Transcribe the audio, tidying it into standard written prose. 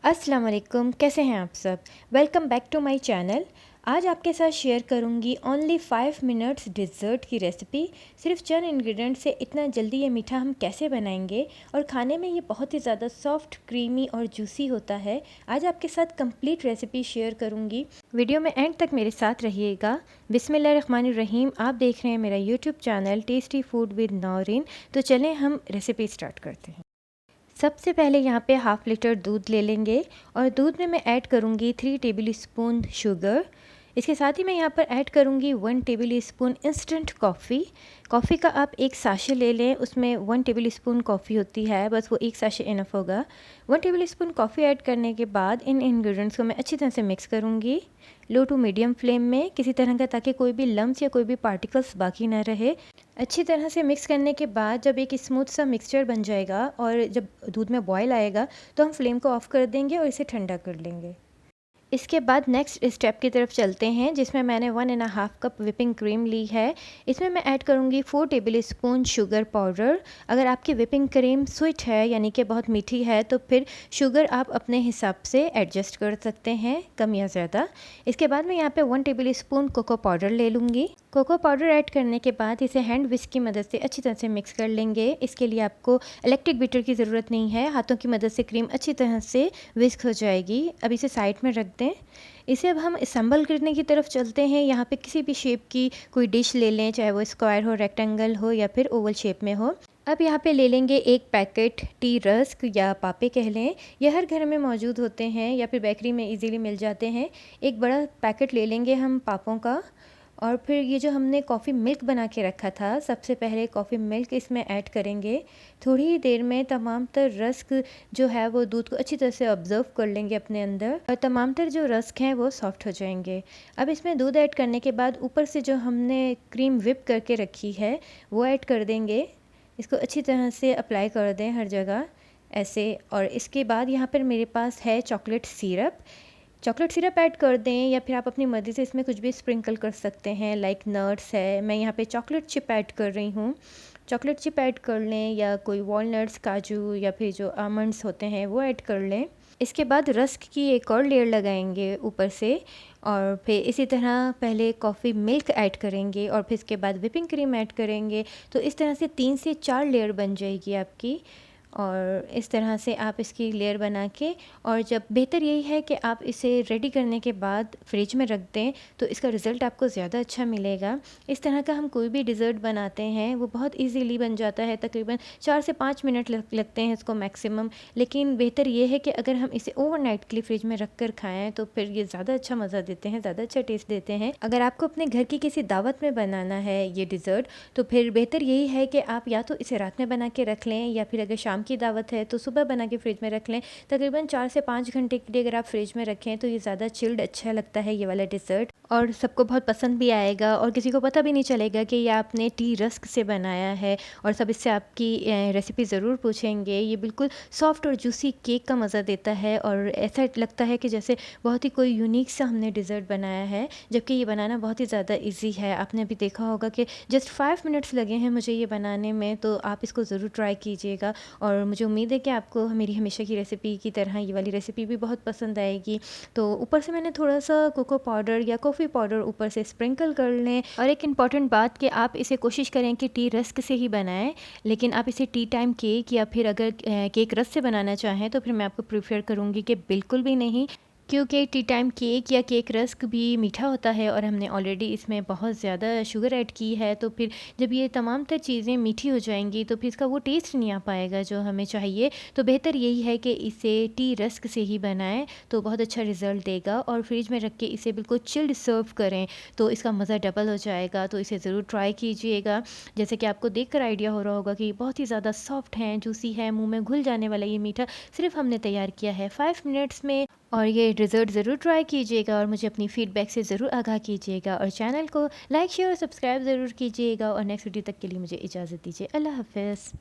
अस्सलाम वालेकुम, कैसे हैं आप सब। Welcome back to my channel. आज आपके साथ शेयर करूंगी ओनली 5 मिनट्स डिज़र्ट की रेसिपी। सिर्फ चंद इंग्रेडिएंट से इतना जल्दी ये मीठा हम कैसे बनाएंगे और खाने में ये बहुत ही ज़्यादा सॉफ्ट, क्रीमी और जूसी होता है। आज आपके साथ कंप्लीट रेसिपी शेयर करूंगी। वीडियो में एंड तक मेरे साथ रहिएगा। बिस्मिल्लाहिर्रहमानिर्रहीम। आप देख रहे हैं मेरा YouTube channel tasty food with Naureen. तो चलें हम रेसिपी स्टार्ट करते हैं। सबसे पहले यहाँ पे हाफ़ लीटर दूध ले लेंगे और दूध में मैं ऐड करूँगी 3 टेबल स्पून शुगर। इसके साथ ही मैं यहाँ पर ऐड करूँगी 1 table spoon instant coffee. Coffee का आप एक साशे ले लें, उसमें 1 टेबल स्पून कॉफ़ी होती है, बस वो एक साशे इनफ होगा। 1 टेबल स्पून कॉफ़ी ऐड करने के बाद इन इंग्रेडिएंट्स को मैं अच्छी तरह से मिक्स करूँगी लो टू मीडियम फ्लेम में किसी तरह का, ताकि कोई भी लम्स या कोई भी पार्टिकल्स बाकी ना रहे। अच्छी तरह से मिक्स करने के बाद जब एक स्मूथ सा मिक्सचर बन जाएगा और जब दूध में बॉयल आएगा तो हम फ्लेम को ऑफ़ कर देंगे और इसे ठंडा कर लेंगे। इसके बाद नेक्स्ट स्टेप की तरफ चलते हैं, जिसमें मैंने 1.5 कप विपिंग क्रीम ली है। इसमें मैं ऐड करूँगी 4 टेबल स्पून शुगर पाउडर। अगर आपकी विपिंग क्रीम स्वीट है यानी कि बहुत मीठी है तो फिर शुगर आप अपने हिसाब से एडजस्ट कर सकते हैं, कम या ज़्यादा। इसके बाद मैं यहाँ पे 1 टेबल स्पून कोको पाउडर ले लूँगी। कोको पाउडर ऐड करने के बाद इसे हैंड विस्क की मदद से अच्छी तरह से मिक्स कर लेंगे। इसके लिए आपको इलेक्ट्रिक बीटर की ज़रूरत नहीं है, हाथों की मदद से क्रीम अच्छी तरह से विस्क हो जाएगी। अब इसे साइड में रख दें। इसे अब हम असम्बल करने की तरफ चलते हैं। यहाँ पे किसी भी शेप की कोई डिश ले लें, चाहे वो स्क्वायर हो, रेक्टेंगल हो या फिर ओवल शेप में हो। अब यहाँ पे ले लेंगे एक पैकेट टी रस्क या पापे कह लें, ये हर घर में मौजूद होते हैं या फिर बेकरी में इजीली मिल जाते हैं। एक बड़ा पैकेट ले लेंगे हम पापों का। और फिर ये जो हमने कॉफ़ी मिल्क बना के रखा था, सबसे पहले कॉफ़ी मिल्क इसमें ऐड करेंगे। थोड़ी ही देर में तमाम तर रस्क जो है वो दूध को अच्छी तरह से ऑब्ज़र्व कर लेंगे अपने अंदर और तमाम तर जो रस्क हैं वो सॉफ्ट हो जाएंगे। अब इसमें दूध ऐड करने के बाद ऊपर से जो हमने क्रीम विप करके रखी है वो ऐड कर देंगे। इसको अच्छी तरह से अप्लाई कर दें हर जगह ऐसे। और इसके बाद यहाँ पर मेरे पास है chocolate syrup. Chocolate syrup add कर दें या फिर आप अपनी मर्ज़ी से इसमें कुछ भी स्प्रिंकल कर सकते हैं, लाइक नट्स है। मैं यहाँ पे चॉकलेट चिप ऐड कर रही हूँ। चॉकलेट चिप ऐड कर लें या कोई वॉलनट्स, काजू या फिर जो आमंड्स होते हैं वो ऐड कर लें। इसके बाद रस्क की एक और लेयर लगाएंगे ऊपर से और फिर इसी तरह पहले कॉफ़ी मिल्क ऐड करेंगे और फिर इसके बाद विपिंग क्रीम ऐड करेंगे। तो इस तरह से 3 से 4 लेयर बन जाएगी आपकी। और इस तरह से आप इसकी लेयर बना के, और जब बेहतर यही है कि आप इसे रेडी करने के बाद फ्रिज में रख दें तो इसका रिज़ल्ट आपको ज़्यादा अच्छा मिलेगा। इस तरह का हम कोई भी डिज़र्ट बनाते हैं वो बहुत इजीली बन जाता है, तकरीबन 4 से 5 मिनट लगते हैं इसको मैक्सिमम। लेकिन बेहतर ये है कि अगर हम इसे ओवरनाइट के लिए फ्रिज में रख कर खाएँ तो फिर ये ज़्यादा अच्छा मज़ा देते हैं, ज़्यादा अच्छा टेस्ट देते हैं। अगर आपको अपने घर की किसी दावत में बनाना है ये डिज़र्ट तो फिर बेहतर यही है कि आप या तो इसे रात में बना के रख लें या फिर अगर शाम की दावत है तो सुबह बना के फ्रिज में रख लें। तकरीबन 4 से 5 घंटे के लिए अगर आप फ्रिज में रखें तो ये ज़्यादा चिल्ड अच्छा लगता है ये वाला डिज़र्ट, और सबको बहुत पसंद भी आएगा और किसी को पता भी नहीं चलेगा कि ये आपने टी रस्क से बनाया है। और सब इससे आपकी रेसिपी ज़रूर पूछेंगे। ये बिल्कुल सॉफ्ट और जूसी केक का मज़ा देता है और ऐसा लगता है कि जैसे बहुत ही कोई यूनिक सा हमने डिज़र्ट बनाया है, जबकि ये बनाना बहुत ही ज़्यादा ईजी है। आपने अभी देखा होगा कि जस्ट 5 मिनट्स लगे हैं मुझे ये बनाने में, तो आप इसको ज़रूर ट्राई कीजिएगा। और मुझे उम्मीद है कि आपको मेरी हमेशा की रेसिपी की तरह ये वाली रेसिपी भी बहुत पसंद आएगी। तो ऊपर से मैंने थोड़ा सा कोको पाउडर या कॉफ़ी पाउडर ऊपर से स्प्रिंकल कर लें। और एक इम्पॉर्टेंट बात कि आप इसे कोशिश करें कि टी रस्क से ही बनाएं, लेकिन आप इसे टी टाइम केक या फिर अगर केक रस से बनाना चाहें तो फिर मैं आपको प्रीफर करूँगी कि बिल्कुल भी नहीं, क्योंकि टी टाइम केक या केक रस्क भी मीठा होता है और हमने ऑलरेडी इसमें बहुत ज़्यादा शुगर ऐड की है। तो फिर जब ये तमाम तर चीज़ें मीठी हो जाएंगी तो फिर इसका वो टेस्ट नहीं आ पाएगा जो हमें चाहिए। तो बेहतर यही है कि इसे टी रस्क से ही बनाएं तो बहुत अच्छा रिज़ल्ट देगा। और फ्रिज में रख के इसे बिल्कुल चिल्ड सर्व करें तो इसका मज़ा डबल हो जाएगा। तो इसे ज़रूर ट्राई कीजिएगा। जैसे कि आपको देख कर आइडिया हो रहा होगा कि बहुत ही ज़्यादा सॉफ्ट है, जूसी है, मुँह में घुल जाने वाला ये मीठा सिर्फ हमने तैयार किया है 5 मिनट्स में। और ये डिज़र्ट ज़रूर ट्राई कीजिएगा और मुझे अपनी फ़ीडबैक से ज़रूर आगाह कीजिएगा। और चैनल को लाइक, शेयर और सब्सक्राइब ज़रूर कीजिएगा। और नेक्स्ट वीडियो तक के लिए मुझे इजाज़त दीजिए। अल्लाह हाफ़िज़।